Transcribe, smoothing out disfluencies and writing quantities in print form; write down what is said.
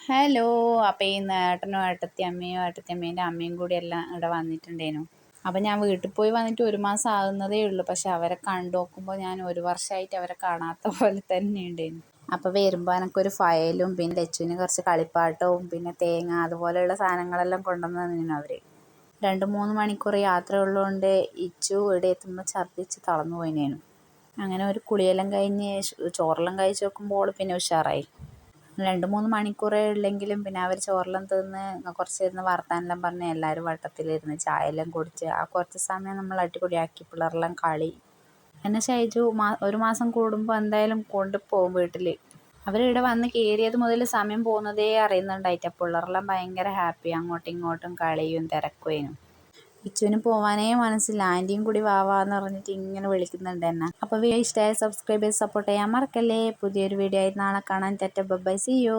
Hello. അപ്പോൾ ഈ ഏട്ടനും ഏട്ടത്തിയമ്മേൻ്റെ അമ്മയും കൂടി എല്ലാം ഇവിടെ വന്നിട്ടുണ്ടേനു. അപ്പം ഞാൻ വീട്ടിൽ പോയി വന്നിട്ട് 1 മാസം ആകുന്നതേ ഉള്ളൂ. പക്ഷെ അവരെ കണ്ടു നോക്കുമ്പോൾ ഞാൻ 1 വർഷമായിട്ട് അവരെ കാണാത്ത പോലെ തന്നെ ഉണ്ടേനു. അപ്പോൾ വരുമ്പോൾ എനിക്കൊരു ഫയലും പിന്നെ ലച്ചുവിന് കുറച്ച് കളിപ്പാട്ടവും പിന്നെ തേങ്ങ അതുപോലെയുള്ള സാധനങ്ങളെല്ലാം കൊണ്ടുവന്ന് തന്നിരുന്നു അവർ. 2-3 മണിക്കൂർ യാത്ര ഉള്ളതുകൊണ്ട് ഇച്ചു ഇവിടെ എത്തുമ്പോൾ ഛർദ്ദിച്ച് തളർന്നു പോയിനേനു. അങ്ങനെ ഒരു കുളിയെല്ലാം കഴിഞ്ഞ് ചോറെല്ലാം കഴിച്ച് നോക്കുമ്പോൾ പിന്നെ ഉഷാറായി. 2-3 മണിക്കൂറേ ഉള്ളെങ്കിലും പിന്നെ അവർ ചോറെല്ലാം തിന്ന് കുറച്ചിരുന്ന് വർത്താനെല്ലാം പറഞ്ഞ് എല്ലാവരും വട്ടത്തിലിരുന്ന് ചായയെല്ലാം കുടിച്ച് ആ കുറച്ച് സമയം നമ്മൾ അടിപൊളിയാക്കി. പിള്ളേരെല്ലാം കളി. എന്നെ ഷൈജു 1 മാസം കൂടുമ്പോൾ എന്തായാലും കൊണ്ടുപോകും വീട്ടിൽ. അവരിവിടെ വന്ന് കയറിയത് മുതൽ സമയം പോകുന്നതേ അറിയുന്നുണ്ടായിട്ട. പിള്ളേരെല്ലാം ഭയങ്കര ഹാപ്പി. അങ്ങോട്ടും ഇങ്ങോട്ടും കളിയും തിരക്കുവേനും. ഇച്ചുവിന് പോവാനേ മനസ്സില്ല. ആൻറ്റിയും കൂടി വാവാന്ന് പറഞ്ഞിട്ട് ഇങ്ങനെ വിളിക്കുന്നുണ്ട് എന്നെ. അപ്പോൾ വീഡിയോ ഇഷ്ടമായ സബ്സ്ക്രൈബ് ചെയ്ത് സപ്പോർട്ട് ചെയ്യാൻ മറക്കല്ലേ. പുതിയൊരു വീഡിയോ ആയി നാളെ കാണാൻ. Tata bye bye, see U.